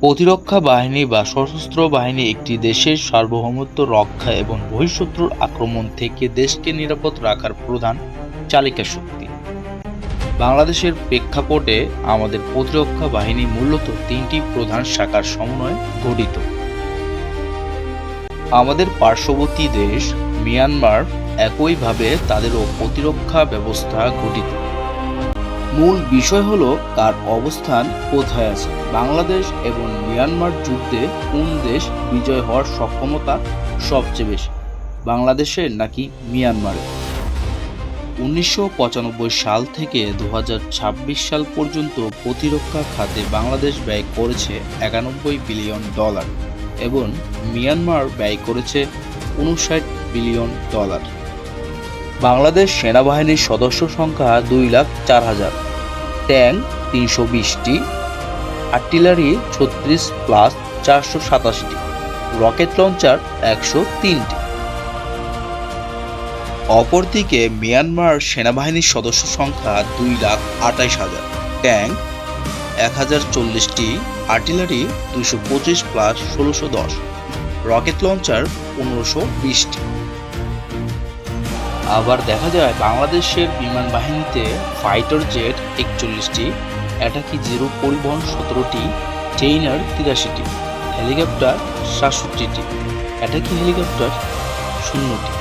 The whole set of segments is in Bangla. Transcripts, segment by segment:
প্রতিরক্ষা বাহিনী বা সশস্ত্র বাহিনী একটি দেশের সার্বভৌমত্ব রক্ষা এবং বহিঃশত্রুর আক্রমণ থেকে দেশকে নিরাপদ রাখার প্রধান চালিকা শক্তি। বাংলাদেশের প্রেক্ষাপটে আমাদের প্রতিরক্ষা বাহিনী মূলত তিনটি প্রধান শাখার সমন্বয়ে গঠিত। আমাদের পার্শ্ববর্তী দেশ মিয়ানমার একইভাবে তাদেরও প্রতিরক্ষা ব্যবস্থা গঠিত। মূল বিষয় হলো কার অবস্থান কোথায় আছে। বাংলাদেশ এবং মিয়ানমার যুদ্ধে কোন দেশ বিজয় হওয়ার সক্ষমতা সবচেয়ে বেশি, বাংলাদেশের নাকি মিয়ানমারের? 1995 সাল থেকে 2026 সাল পর্যন্ত প্রতিরক্ষা খাতে বাংলাদেশ ব্যয় করেছে $91 বিলিয়ন এবং মিয়ানমার ব্যয় করেছে $59 বিলিয়ন। বাংলাদেশ সেনাবাহিনীর সদস্য সংখ্যা 2,04,000, ট্যাঙ্ক 320টি, আর্টিলারি 36 প্লাস 487টি, রকেট লঞ্চার 103টি। অপরদিকে মিয়ানমার সেনাবাহিনীর সদস্য সংখ্যা 2,28,000, ট্যাঙ্ক 1040টি, আর্টিলারি 225 প্লাস 1610, রকেট লঞ্চার 1520টি। আবার দেখা যায় বাংলাদেশের বিমান বাহিনীতে ফাইটার জেট 41টি, অ্যাটাকি জিরো পরিবহন 17টি, চেইনার 83টি, হেলিকপ্টার 67টি, অ্যাটাকি হেলিকপ্টার 0টি।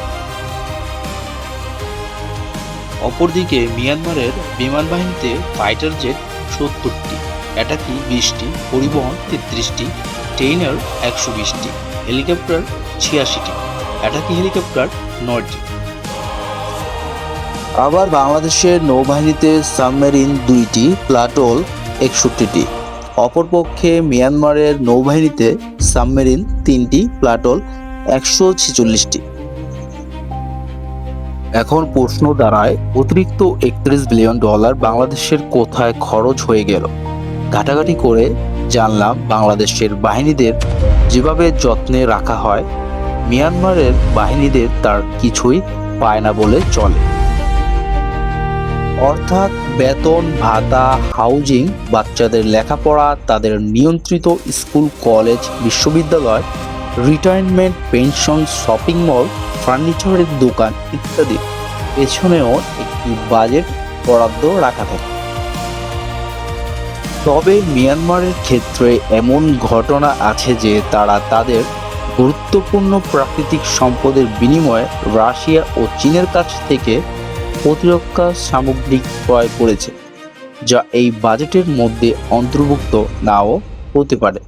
অপরদিকে মিয়ানমারের বিমান বাহিনীতে ফাইটার জেট 70টি, অ্যাটাকি 20টি, পরিবহন 33টি, চেইনার 120টি, হেলিকপ্টার 86টি, অ্যাটাকি হেলিকপ্টার 9টি। আবার বাংলাদেশের নৌবাহিনীতে সাবমেরিন 2টি, প্লাটোল 61টি। অপরপক্ষে মিয়ানমারের নৌবাহিনীতে সাবমেরিন 3টি, প্লাটোল 146টি। এখন প্রশ্ন দাঁড়ায়, অতিরিক্ত $31 বিলিয়ন বাংলাদেশের কোথায় খরচ হয়ে গেল? ঘাটাঘাটি করে জানলাম বাংলাদেশের বাহিনীদের যেভাবে যত্নে রাখা হয়, মিয়ানমারের বাহিনীদের তার কিছুই পায় না বলে চলে। অর্থাৎ বেতন ভাতা, হাউজিং, বাচ্চাদের লেখাপড়া, তাদের নিয়ন্ত্রিত স্কুল, কলেজ, বিশ্ববিদ্যালয়, রিটায়ারমেন্ট, পেনশন, শপিং মল, ফার্নিচারের দোকান ইত্যাদি পেছনেও একটি বাজেট বরাদ্দ রাখা থাকে। তবে মিয়ানমারের ক্ষেত্রে এমন ঘটনা আছে যে তারা তাদের গুরুত্বপূর্ণ প্রাকৃতিক সম্পদের বিনিময়ে রাশিয়া ও চীনের কাছ থেকে প্রতিরক্ষা সামগ্রী ক্রয় করেছে, যা এই বাজেটের মধ্যে অন্তর্ভুক্ত নাও হতে পারে।